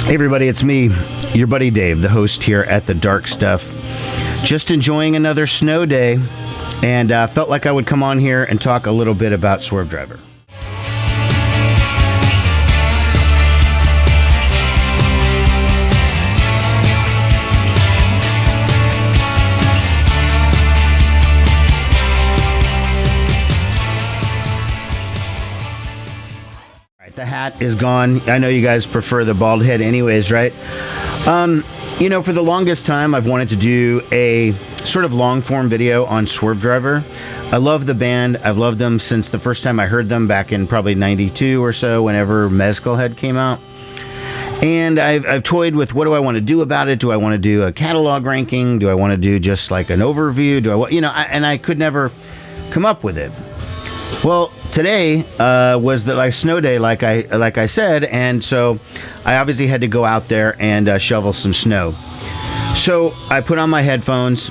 Hey everybody, it's me, your buddy Dave, the host here at The Dark Stuff. Just enjoying another snow day, and felt like I would come on here and talk a little bit about Swervedriver. The hat is gone. I know you guys prefer the bald head anyways, right? You know, for the longest time, I've wanted to do a sort of long-form video on Swervedriver. I love the band. I've loved them since the first time I heard them back in probably 92 or so, whenever Mezcalhead came out. And I've toyed with what do I want to do about it? Do I want to do a catalog ranking? Do I want to do just like an overview? Do I, you know, and I could never come up with it. Well, today was the snow day, like I said, and so I obviously had to go out there and shovel some snow. So I put on my headphones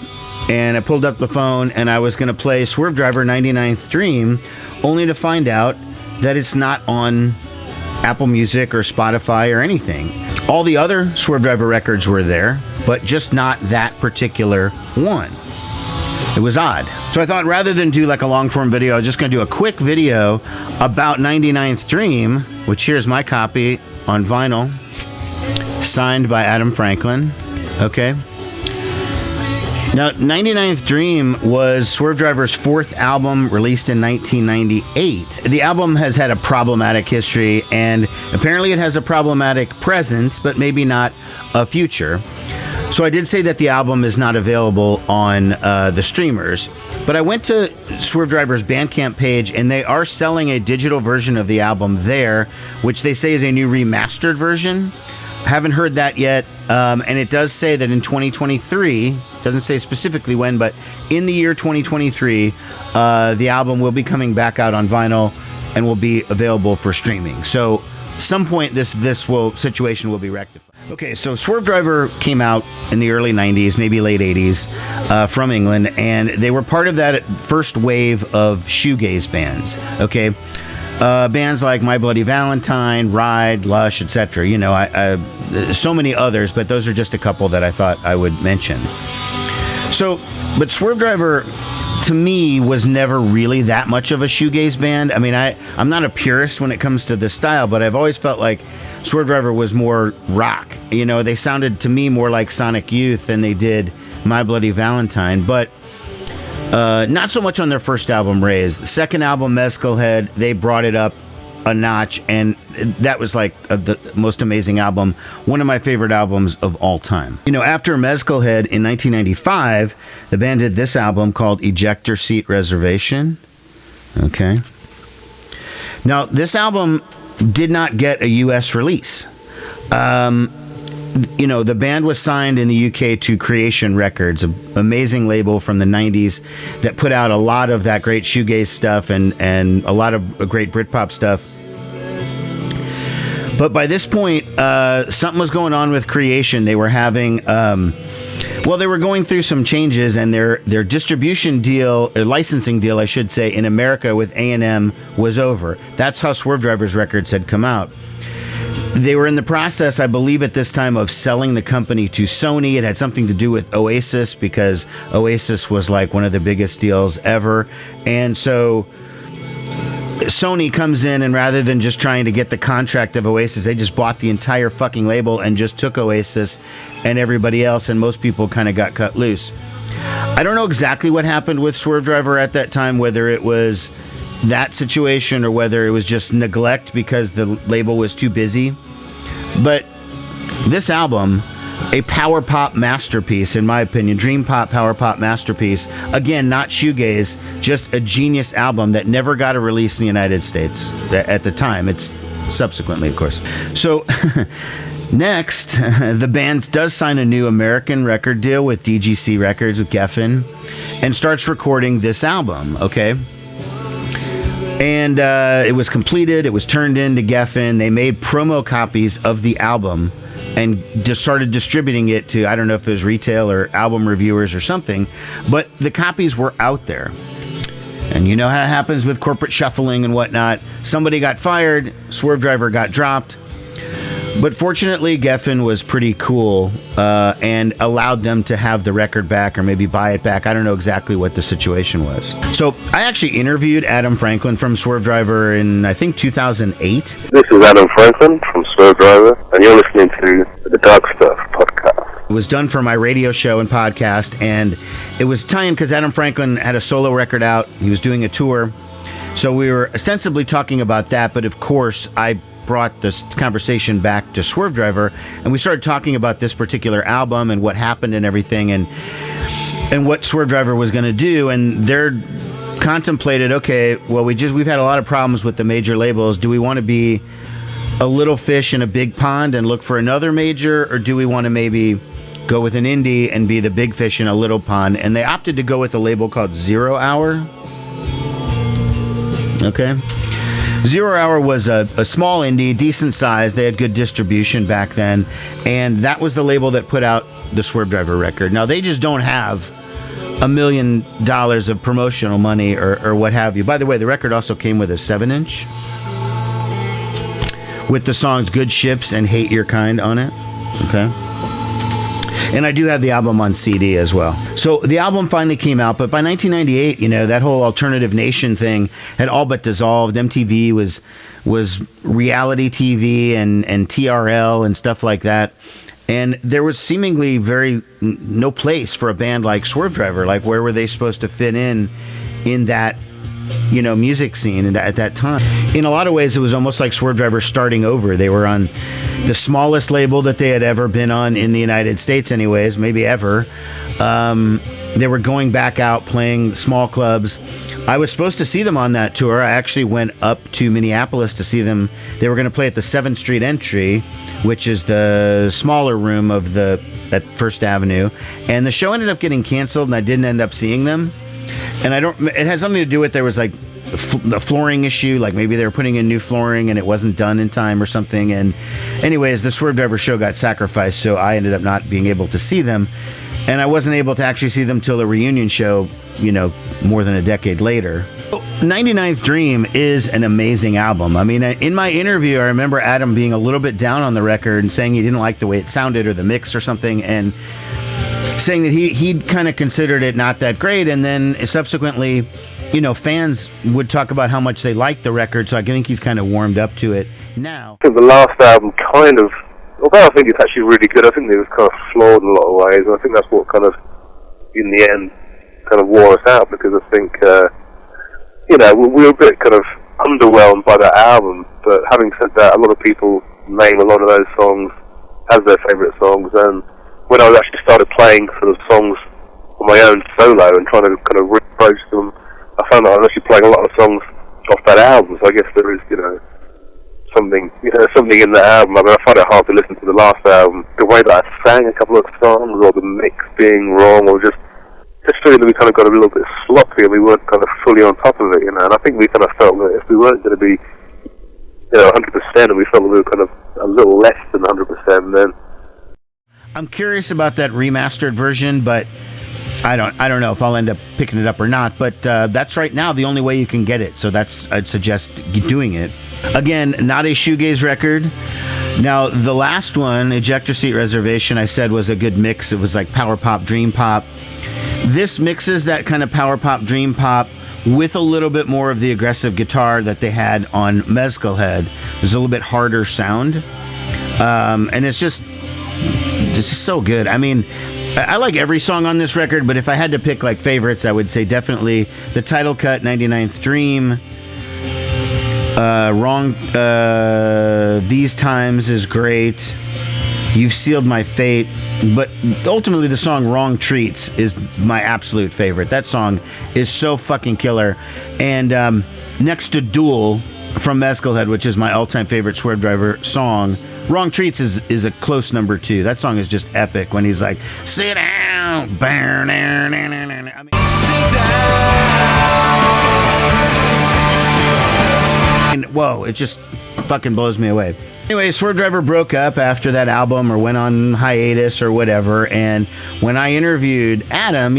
and I pulled up the phone and I was going to play Swervedriver 99th Dream, only to find out that it's not on Apple Music or Spotify or anything. All the other Swervedriver records were there, but just not that particular one. It was odd. So I thought rather than do like a long form video, I was just going to do a quick video about 99th Dream, which here's my copy on vinyl, signed by Adam Franklin. Okay. Now, 99th Dream was Swervedriver's fourth album, released in 1998. The album has had a problematic history, and apparently it has a problematic present, but maybe not a future. So I did say that the album is not available on the streamers, but I went to Swervedriver's Bandcamp page, and they are selling a digital version of the album there, which they say is a new remastered version. Haven't heard that yet, and it does say that in 2023, doesn't say specifically when, but in the year 2023, the album will be coming back out on vinyl and will be available for streaming. So some point this situation will be rectified. Okay, so Swervedriver came out in the early 90s, maybe late 80s, from England, and they were part of that first wave of shoegaze bands, okay? Bands like My Bloody Valentine, Ride, Lush, etc. You know, so many others, but those are just a couple that I thought I would mention. So, but Swervedriver, to me, was never really that much of a shoegaze band. I mean, I'm not a purist when it comes to this style, but I've always felt like Swervedriver was more rock. You know, they sounded to me more like Sonic Youth than they did My Bloody Valentine, but not so much on their first album, Raise. The second album, Mezcalhead, they brought it up a notch, and that was like the most amazing album, one of my favorite albums of all time. You know, after Mezcalhead in 1995, the band did this album called Ejector Seat Reservation. Okay. Now, this album did not get a U.S. release. You know, the band was signed in the UK to Creation Records, an amazing label from the 90s that put out a lot of that great shoegaze stuff and a lot of great Britpop stuff. But by this point, something was going on with Creation. They were having, well, they were going through some changes, and their distribution deal, or licensing deal, I should say, in America with A&M was over. That's how Swervedriver's records had come out. They were in the process, I believe at this time, of selling the company to Sony. It had something to do with Oasis, because Oasis was like one of the biggest deals ever. And so Sony comes in, and rather than just trying to get the contract of Oasis, they just bought the entire fucking label and just took Oasis and everybody else, and most people kind of got cut loose. I don't know exactly what happened with Swervedriver at that time, whether it was that situation or whether it was just neglect because the label was too busy. But this album, a power pop masterpiece, in my opinion, dream pop, power pop masterpiece. Again, not shoegaze, just a genius album that never got a release in the United States at the time. It's subsequently, of course. So next, the band does sign a new American record deal with DGC Records, with Geffen, and starts recording this album, okay? And it was completed. It was turned in to Geffen. They made promo copies of the album and just started distributing it to, I don't know if it was retail or album reviewers or something, but the copies were out there. And you know how it happens with corporate shuffling and whatnot. Somebody got fired. Swervedriver got dropped. But fortunately, Geffen was pretty cool and allowed them to have the record back or maybe buy it back. I don't know exactly what the situation was. So I actually interviewed Adam Franklin from Swervedriver in, I think, 2008. This is Adam Franklin from Swervedriver, and you're listening to the Dark Stuff podcast. It was done for my radio show and podcast, and it was tying because Adam Franklin had a solo record out. He was doing a tour. So we were ostensibly talking about that, but of course, I brought this conversation back to Swervedriver, and we started talking about this particular album and what happened and everything, and what Swervedriver was going to do. And they're contemplated, okay, well, we've had a lot of problems with the major labels. Do we want to be a little fish in a big pond and look for another major, or do we want to maybe go with an indie and be the big fish in a little pond? And they opted to go with a label called 0 Hour. Okay. 0 Hour was a small indie, decent size. They had good distribution back then, and that was the label that put out the Swervedriver record. Now, they just don't have $1 million of promotional money or what have you. By the way, the record also came with a 7-inch with the songs Good Ships and Hate Your Kind on it. Okay. And I do have the album on CD as well. So the album finally came out, but by 1998, that whole alternative nation thing had all but dissolved. MTV was reality TV and TRL and stuff like that. And there was seemingly no place for a band like Swervedriver. Like, where were they supposed to fit in that, music scene at that time? In a lot of ways, it was almost like Swervedriver starting over. They were on the smallest label that they had ever been on in the United States, anyways, maybe ever. They were going back out playing small clubs. I was supposed to see them on that tour. I actually went up to Minneapolis to see them. They were going to play at the 7th Street Entry, which is the smaller room of at First Avenue. And the show ended up getting canceled, and I didn't end up seeing them. And it had something to do with, there was like the flooring issue, like maybe they were putting in new flooring and it wasn't done in time or something. And anyways, the Swervedriver show got sacrificed, so I ended up not being able to see them. And I wasn't able to actually see them till the reunion show, more than a decade later. 99th Dream is an amazing album. I mean, in my interview, I remember Adam being a little bit down on the record and saying he didn't like the way it sounded or the mix or something, and saying that he'd kind of considered it not that great. And then subsequently, fans would talk about how much they liked the record, so I think he's kind of warmed up to it now. I think the last album although I think it's actually really good, I think it was kind of flawed in a lot of ways, and I think that's what kind of, in the end, kind of wore us out, because I think, we were a bit kind of underwhelmed by that album. But having said that, a lot of people name a lot of those songs as their favourite songs, and when I actually started playing sort of songs on my own solo and trying to kind of reapproach them, I found that I was actually playing a lot of songs off that album. So I guess there is, something in that album. I mean, I find it hard to listen to the last album. The way that I sang a couple of songs, or the mix being wrong, or just feeling that we kind of got a little bit sloppy and we weren't kind of fully on top of it, And I think we kind of felt that if we weren't going to be, 100%, and we felt that we were kind of a little less than 100%, then. I'm curious about that remastered version, but I don't know if I'll end up picking it up or not. But that's right now the only way you can get it. So I'd suggest doing it. Again, not a shoegaze record. Now, the last one, Ejector Seat Reservation, I said was a good mix. It was like power pop, dream pop. This mixes that kind of power pop, dream pop with a little bit more of the aggressive guitar that they had on Mezcal Head. There's a little bit harder sound. And it's just so good. I mean, I like every song on this record, but if I had to pick like favorites, I would say definitely the title cut, 99th Dream. These Times is great. You've Sealed My Fate. But ultimately, the song Wrong Treats is my absolute favorite. That song is so fucking killer. And next to Duel from Mezcal Head, which is my all-time favorite Swervedriver song, Wrong Treats is a close number 2. That song is just epic when he's like, sit down, I mean, sit down. And, whoa, it just fucking blows me away. Anyway, Swervedriver broke up after that album or went on hiatus or whatever, and when I interviewed Adam,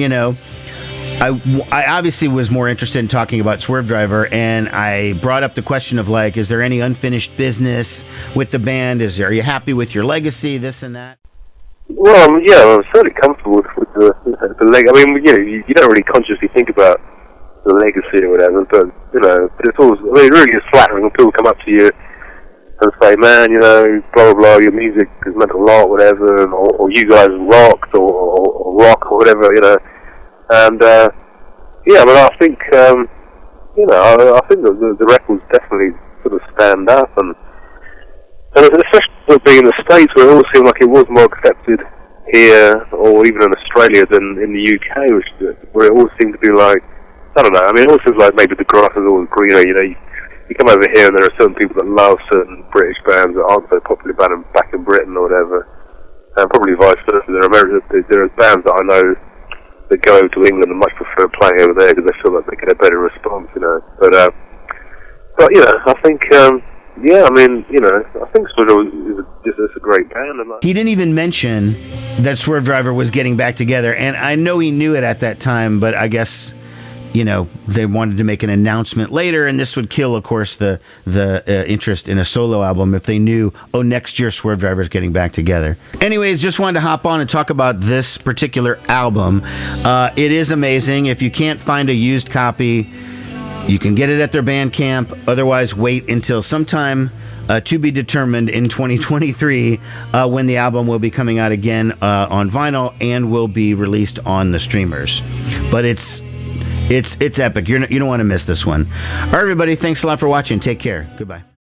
I obviously was more interested in talking about Swervedriver, and I brought up the question of, like, is there any unfinished business with the band? Are you happy with your legacy, this and that? Well, yeah, I'm certainly comfortable with the leg. I mean, you know, you don't really consciously think about the legacy or whatever, but, you know, it's always, I mean, it really is flattering when people come up to you and say, man, you know, blah, blah, blah, your music has meant a lot, whatever, or you guys rocked, or rock, or whatever, you know. And, yeah, I mean, I think, you know, I think the records definitely sort of stand up, and especially being in the States, where it always seemed like it was more accepted here, or even in Australia, than in the UK, where it always seemed to be like, I don't know, I mean, it always seems like maybe the grass is always greener, you know. You come over here and there are certain people that love certain British bands that aren't so popular back in Britain or whatever, and probably vice versa. There are bands that I know that go over to England and much prefer playing over there because they feel like they get a better response, you know. But you know, I think, yeah, I mean, you know, I think Swervedriver is a great band. And he didn't even mention that Swervedriver was getting back together, and I know he knew it at that time, but I guess, you know, they wanted to make an announcement later, and this would kill, of course, the interest in a solo album if they knew, oh, next year Swervedriver is getting back together. Anyways, just wanted to hop on and talk about this particular album. It is amazing. If you can't find a used copy, you can get it at their Bandcamp. Otherwise, wait until sometime to be determined in 2023 when the album will be coming out again on vinyl and will be released on the streamers. But it's epic. You don't want to miss this one. All right, everybody. Thanks a lot for watching. Take care. Goodbye.